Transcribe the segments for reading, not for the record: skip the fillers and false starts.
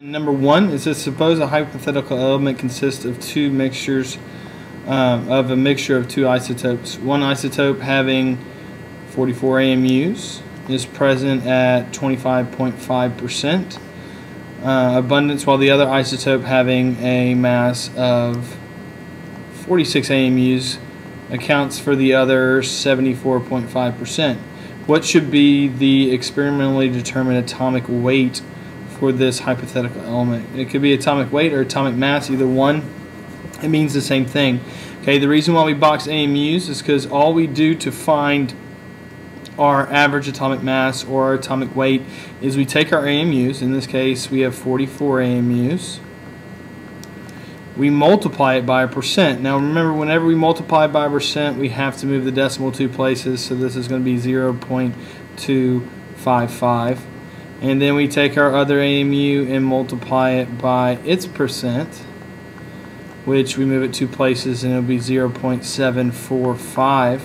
Number 1, it says suppose a hypothetical element consists of a mixture of two isotopes. One isotope having 44 AMUs is present at 25.5% abundance, while the other isotope having a mass of 46 AMUs accounts for the other 74.5%. What should be the experimentally determined atomic weight for this hypothetical element? It could be atomic weight or atomic mass, either one. It means the same thing. Okay, the reason why we box AMUs is because all we do to find our average atomic mass or our atomic weight is we take our AMUs. In this case, we have 44 AMUs. We multiply it by a percent. Now remember, whenever we multiply by a percent, we have to move the decimal 2 places, so this is going to be 0.255. And then we take our other AMU and multiply it by its percent, which we move it 2 places, and it'll be 0.745.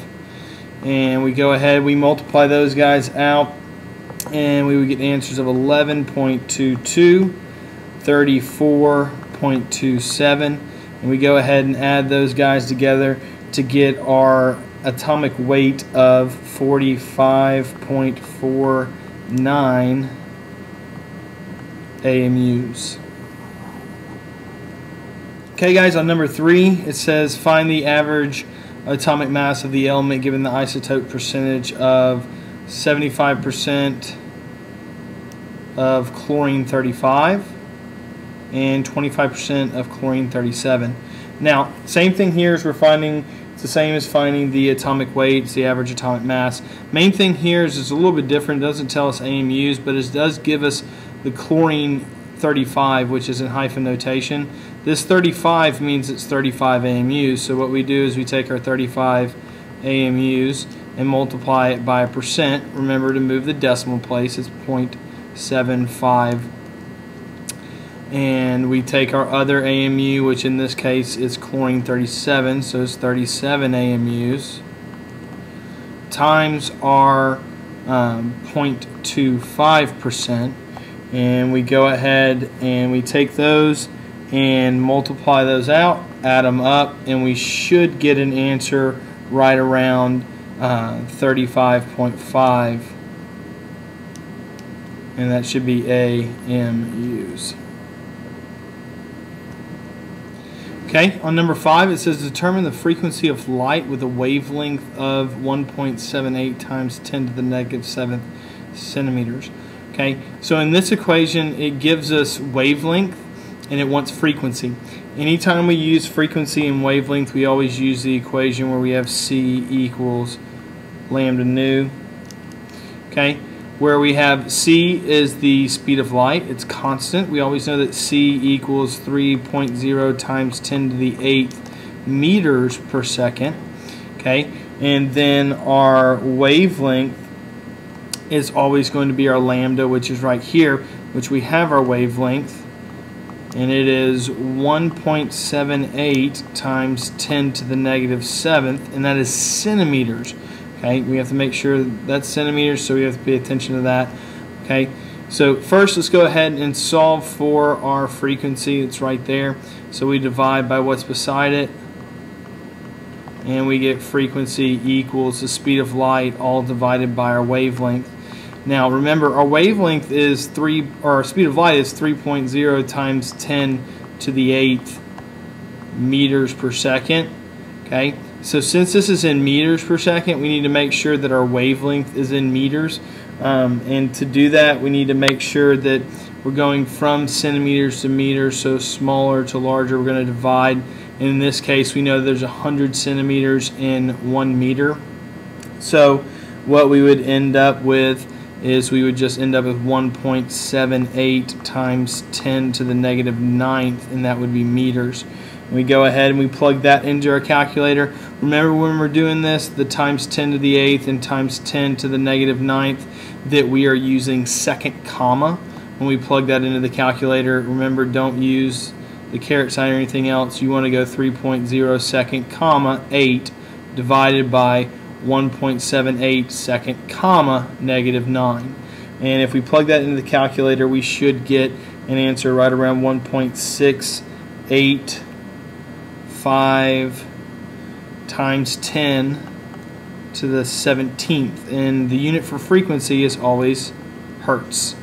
And we go ahead, we multiply those guys out, and we would get answers of 11.22, 34.27, and we go ahead and add those guys together to get our atomic weight of 45.49 AMUs. Okay guys, on number 3 it says find the average atomic mass of the element given the isotope percentage of 75% of chlorine 35 and 25% of chlorine 37. Now, same thing here as we're finding, it's the same as finding the atomic weight, it's the average atomic mass. Main thing here is it's a little bit different. It doesn't tell us AMUs, but it does give us the chlorine 35, which is in hyphen notation. This 35 means it's 35 AMUs, so what we do is we take our 35 AMUs and multiply it by a percent. Remember to move the decimal place, it's 0.75. And we take our other AMU, which in this case is chlorine 37, so it's 37 AMUs, times our 0.25%, and we go ahead and we take those and multiply those out, add them up, and we should get an answer right around 35.5, and that should be AMUs. Okay, on number 5 it says determine the frequency of light with a wavelength of 1.78 times 10 to the negative 7th centimeters. Okay, so in this equation it gives us wavelength and it wants frequency. Anytime we use frequency and wavelength, we always use the equation where we have C equals lambda nu. Okay, where we have C is the speed of light, it's constant. We always know that C equals 3.0 times 10 to the 8th meters per second. Okay, and then our wavelength is always going to be our lambda, which is right here, which we have our wavelength, and it is 1.78 times 10 to the negative 7th, and that is centimeters. Okay, we have to make sure that's centimeters, so we have to pay attention to that. Okay, so first let's go ahead and solve for our frequency. It's right there, so we divide by what's beside it, and we get frequency equals the speed of light all divided by our wavelength. Now remember, our wavelength is our speed of light is 3.0 times 10 to the 8th meters per second. Okay, so since this is in meters per second, we need to make sure that our wavelength is in meters, and to do that we need to make sure that we're going from centimeters to meters, so smaller to larger we're going to divide, and in this case we know there's 100 centimeters in 1 meter. So what we would end up with is we would just end up with 1.78 times 10 to the negative 9th, and that would be meters. And we go ahead and we plug that into our calculator. Remember, when we're doing this, the times 10 to the 8th and times 10 to the negative 9th, that we are using second comma when we plug that into the calculator. Remember, don't use the caret sign or anything else. You want to go 3.0 second comma 8 divided by 1.78 second comma negative 9. And if we plug that into the calculator, we should get an answer right around 1.685 times 10 to the 17th, and the unit for frequency is always hertz.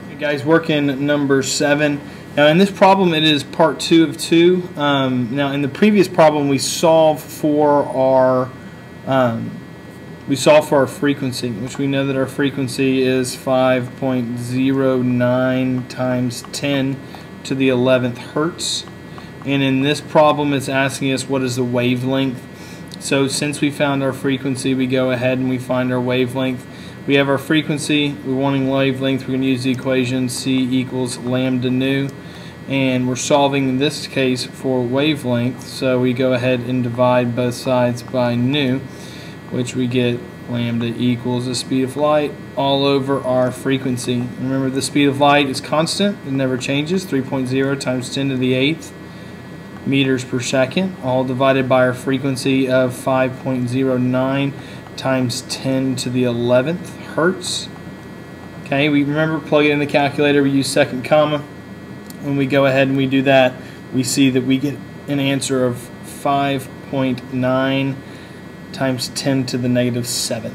Okay, guys, working number 7. Now in this problem it is part 2 of 2. Now in the previous problem we solved for our frequency, which we know that our frequency is 5.09 times 10 to the 11th hertz. And in this problem it's asking us what is the wavelength. So since we found our frequency, we go ahead and we find our wavelength. We have our frequency, we're wanting wavelength, we're going to use the equation C equals lambda nu, and we're solving in this case for wavelength, so we go ahead and divide both sides by nu, which we get lambda equals the speed of light all over our frequency. And remember, the speed of light is constant, it never changes, 3.0 times 10 to the 8th meters per second, all divided by our frequency of 5.09 times 10 to the 11th hertz. Okay, we remember, plug it in the calculator, we use second comma. When we go ahead and we do that, we see that we get an answer of 5.9 times 10 to the negative 7th.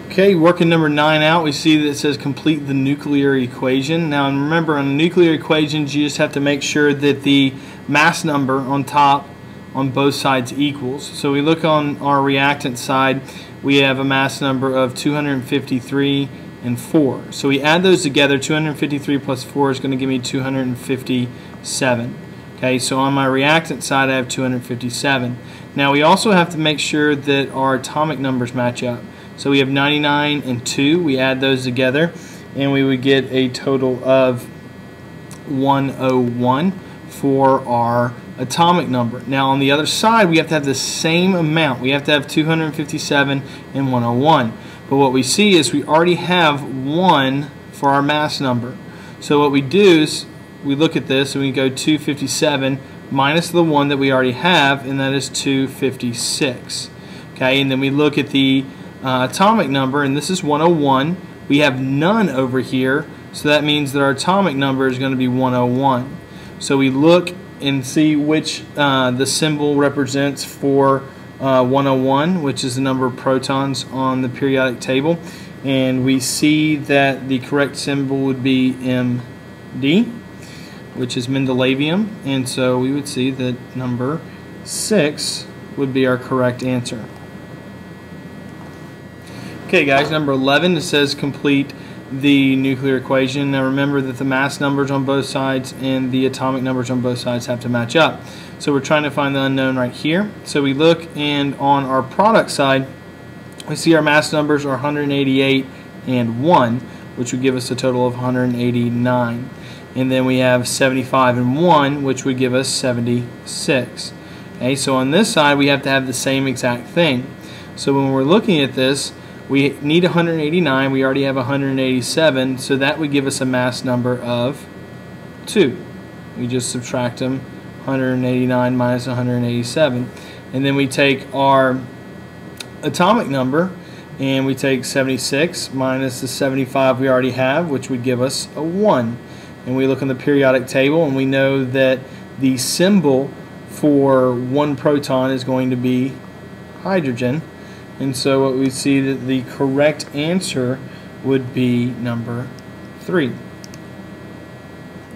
Okay, working number 9 out, we see that it says complete the nuclear equation. Now remember, on nuclear equations you just have to make sure that the mass number on top on both sides equals. So we look on our reactant side, we have a mass number of 253 and 4. So we add those together, 253 plus 4 is going to give me 257. Okay, so on my reactant side I have 257. Now we also have to make sure that our atomic numbers match up. So we have 99 and 2, we add those together and we would get a total of 101 for our atomic number. Now on the other side we have to have the same amount. We have to have 257 and 101. But what we see is we already have 1 for our mass number. So what we do is we look at this and we go 257 minus the 1 that we already have, and that is 256. Okay, and then we look at the atomic number, and this is 101. We have none over here, so that means that our atomic number is going to be 101. So we look and see which the symbol represents for 101, which is the number of protons on the periodic table, and we see that the correct symbol would be MD, which is Mendelevium, and so we would see that number 6 would be our correct answer. Okay guys, number 11, it says complete the nuclear equation. Now remember that the mass numbers on both sides and the atomic numbers on both sides have to match up. So we're trying to find the unknown right here. So we look, and on our product side we see our mass numbers are 188 and 1, which would give us a total of 189. And then we have 75 and 1, which would give us 76. Okay, so on this side we have to have the same exact thing. So when we're looking at this, we need 189, we already have 187, so that would give us a mass number of 2. We just subtract them, 189 minus 187. And then we take our atomic number, and we take 76 minus the 75 we already have, which would give us a 1. And we look on the periodic table, and we know that the symbol for one proton is going to be hydrogen. And so what we see that the correct answer would be number 3.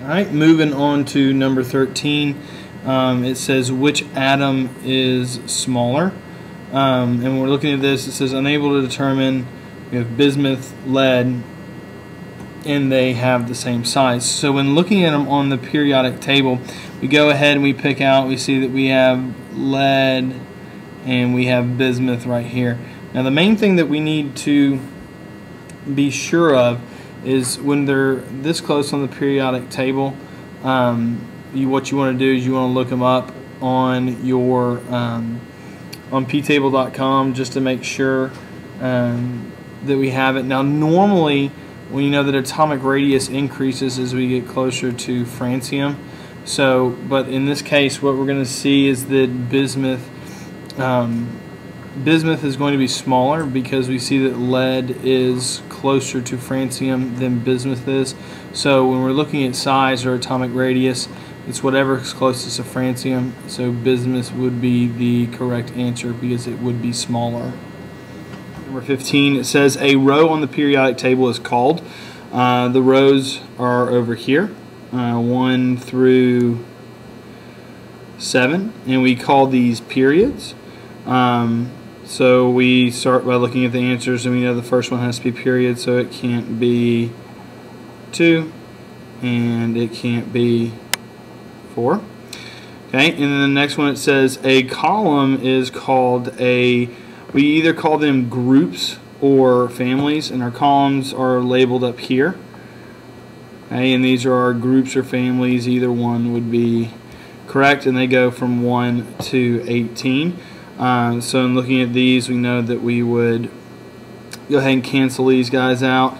Alright, moving on to number 13. It says which atom is smaller. And when we're looking at this, it says unable to determine. We have bismuth, lead, and they have the same size. So when looking at them on the periodic table, we go ahead and we pick out, we see that we have lead and we have bismuth right here. Now the main thing that we need to be sure of is when they're this close on the periodic table, what you want to do is you want to look them up on your on ptable.com just to make sure that we have it. Now normally, when you know that atomic radius increases as we get closer to francium, so but in this case what we're going to see is that bismuth is going to be smaller because we see that lead is closer to francium than bismuth is. So when we're looking at size or atomic radius, it's whatever is closest to francium. So bismuth would be the correct answer because it would be smaller. Number 15, it says a row on the periodic table is called. The rows are over here, 1 through 7, and we call these periods. So we start by looking at the answers, and we know the first one has to be period, so it can't be 2, and it can't be 4. Okay, and then the next one, it says a column is called we either call them groups or families, and our columns are labeled up here. Okay, and these are our groups or families. Either one would be correct, and they go from 1 to 18. So in looking at these, we know that we would go ahead and cancel these guys out.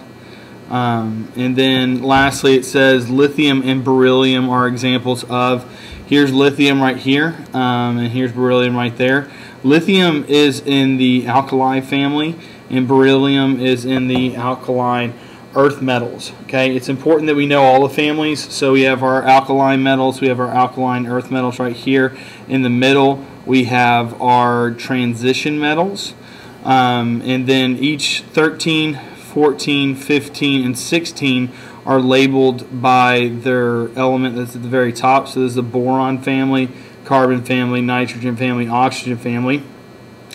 And then lastly, it says lithium and beryllium are examples of. Here's lithium right here, and here's beryllium right there. Lithium is in the alkali family, and beryllium is in the alkaline earth metals. Okay, it's important that we know all the families. So we have our alkaline metals, we have our alkaline earth metals right here. In the middle, we have our transition metals, and then each 13, 14, 15, and 16 are labeled by their element that's at the very top. So there's the boron family, carbon family, nitrogen family, oxygen family.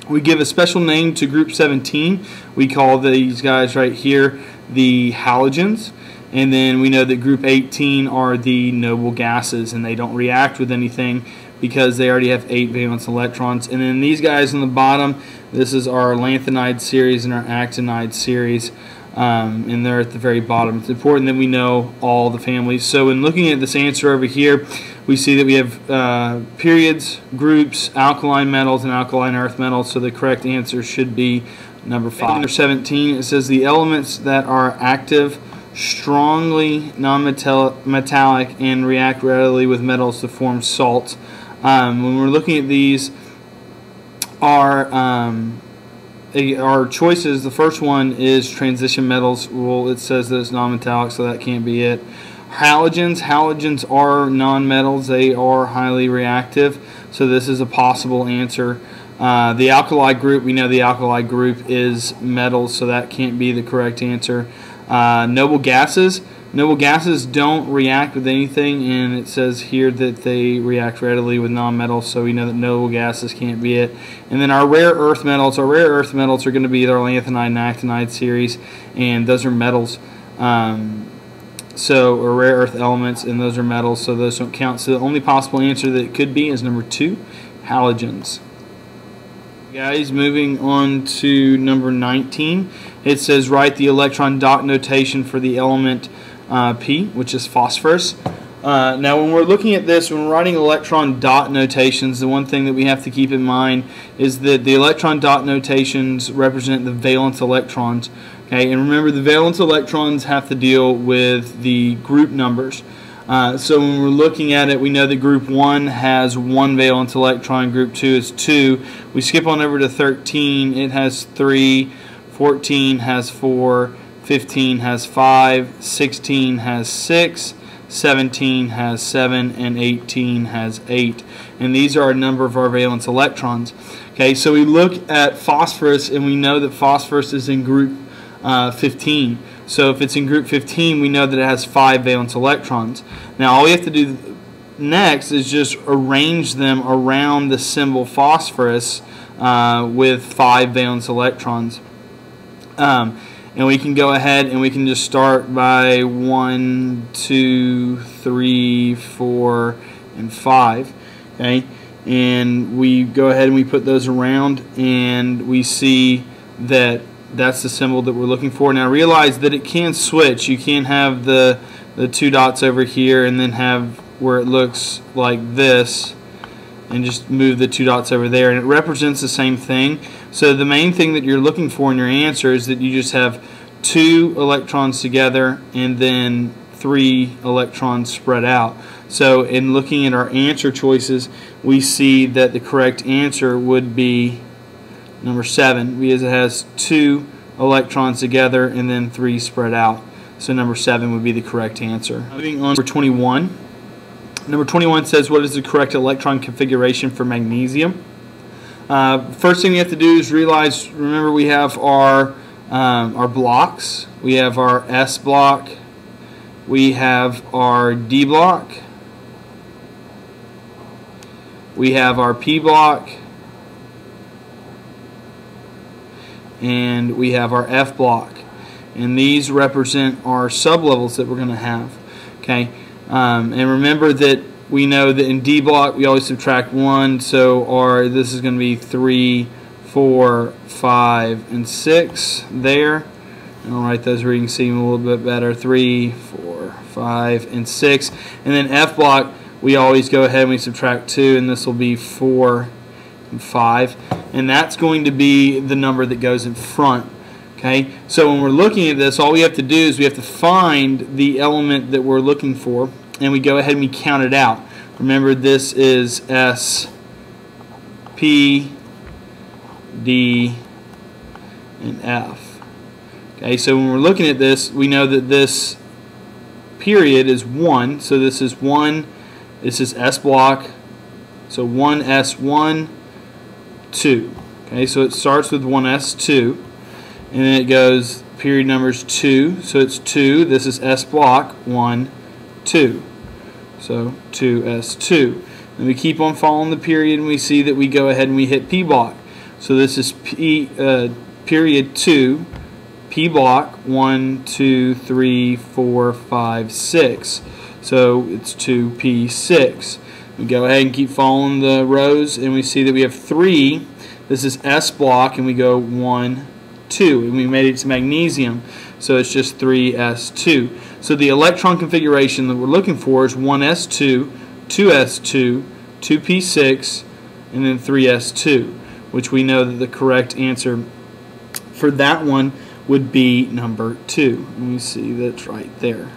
We give a special name to group 17. We call these guys right here the halogens. And then we know that group 18 are the noble gases, and they don't react with anything because they already have 8 valence electrons. And then these guys on the bottom, this is our lanthanide series and our actinide series, and they're at the very bottom. It's important that we know all the families. So in looking at this answer over here, we see that we have periods, groups, alkaline metals, and alkaline earth metals. So the correct answer should be number 5. Number 17, it says the elements that are active, strongly non-metallic, and react readily with metals to form salts. When we're looking at these, our choices, the first one is transition metals. Well, it says that it's non-metallic, so that can't be it. Halogens are non-metals. They are highly reactive, so this is a possible answer. The alkali group, we know the alkali group is metals, so that can't be the correct answer. Noble gases don't react with anything, and it says here that they react readily with non-metals, so we know that noble gases can't be it. And then our rare earth metals are going to be our lanthanide and actinide series, and those are metals. Or rare earth elements, and those are metals, so those don't count. So the only possible answer that it could be is number 2, halogens. Guys, moving on to number 19, it says write the electron dot notation for the element P, which is phosphorus. Now when we're looking at this, when we're writing electron dot notations, the one thing that we have to keep in mind is that the electron dot notations represent the valence electrons. Okay, and remember, the valence electrons have to deal with the group numbers. So when we're looking at it, we know that group 1 has 1 valence electron, group 2 is 2. We skip on over to 13, it has 3, 14 has 4, 15 has 5, 16 has 6, 17 has 7, and 18 has 8. And these are a number of our valence electrons. Okay, so we look at phosphorus, and we know that phosphorus is in group 15. So if it's in group 15, we know that it has 5 valence electrons. Now all we have to do next is just arrange them around the symbol phosphorus with 5 valence electrons. And we can go ahead and we can just start by 1, 2, 3, 4, and 5. Okay, and we go ahead and we put those around, and we see that that's the symbol that we're looking for. Now realize that it can switch. You can have the 2 dots over here and then have where it looks like this, and just move the 2 dots over there, and it represents the same thing. So the main thing that you're looking for in your answer is that you just have 2 electrons together and then 3 electrons spread out. So in looking at our answer choices, we see that the correct answer would be number 7, because it has 2 electrons together and then 3 spread out. So number 7 would be the correct answer. Moving on to number 21. Number 21 says, what is the correct electron configuration for magnesium? First thing we have to do is remember we have our blocks. We have our S block. We have our D block. We have our P block. And we have our F block. And these represent our sublevels that we're going to have. Okay, and remember that we know that in D block we always subtract 1, so this is going to be 3, 4, 5, and 6 there. And I'll write those where you can see them a little bit better. 3, 4, 5, and 6. And then F block, we always go ahead and we subtract 2, and this will be 4 and 5. And that's going to be the number that goes in front. Okay, so when we're looking at this, all we have to do is we have to find the element that we're looking for, and we go ahead and we count it out. Remember, this is S, P, D, and F. Okay, so when we're looking at this, we know that this period is 1, so this is 1, this is S block, so 1S1, 2. Okay, so it starts with 1S2. And then it goes, period numbers 2, so it's 2. This is S block, 1, 2. So 2S2. And we keep on following the period, and we see that we go ahead and we hit P block. So this is period 2, P block, 1, 2, 3, 4, 5, 6. So it's 2P6. We go ahead and keep following the rows, and we see that we have 3. This is S block, and we go 1, 2, and we made it to magnesium, so it's just 3s2. So the electron configuration that we're looking for is 1s2, 2s2, 2p6, and then 3s2, which we know that the correct answer for that one would be number 2. And we see that's right there.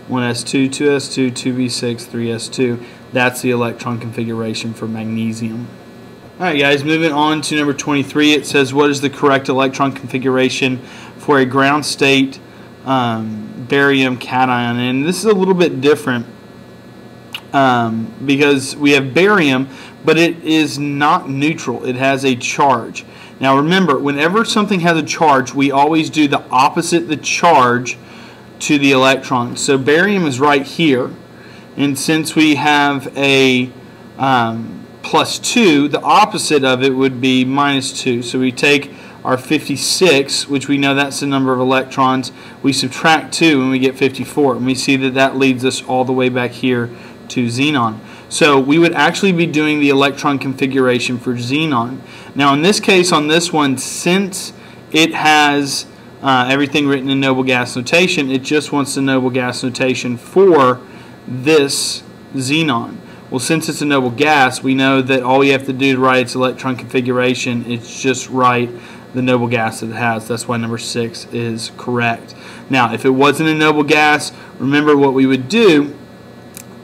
1s2, 2s2, 2p6, 3s2. That's the electron configuration for magnesium. Alright guys, moving on to number 23, it says what is the correct electron configuration for a ground state barium cation. And this is a little bit different because we have barium, but it is not neutral. It has a charge. Now remember, whenever something has a charge, we always do the opposite the charge to the electron. So barium is right here, and since we have a plus 2, the opposite of it would be minus 2. So we take our 56, which we know that's the number of electrons, we subtract 2 and we get 54. And we see that that leads us all the way back here to xenon. So we would actually be doing the electron configuration for xenon. Now in this case, on this one, since it has everything written in noble gas notation, it just wants the noble gas notation for this xenon. Well, since it's a noble gas, we know that all we have to do to write its electron configuration is just write the noble gas that it has. That's why number 6 is correct. Now, if it wasn't a noble gas, remember what we would do,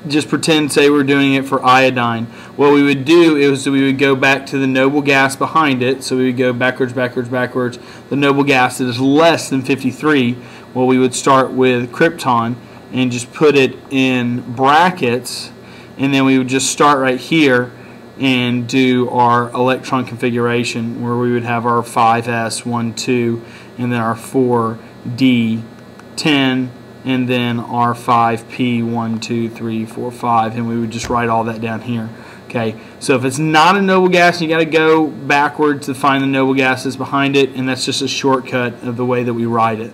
just pretend, say we're doing it for iodine. What we would do is that we would go back to the noble gas behind it, so we would go backwards, backwards, backwards. The noble gas that is less than 53, well, we would start with krypton and just put it in brackets, and then we would just start right here and do our electron configuration where we would have our 5s, 1, 2, and then our 4d, 10, and then our 5p, 1, 2, 3, 4, 5, and we would just write all that down here. Okay, so if it's not a noble gas, you got to go backwards to find the noble gases behind it, and that's just a shortcut of the way that we write it.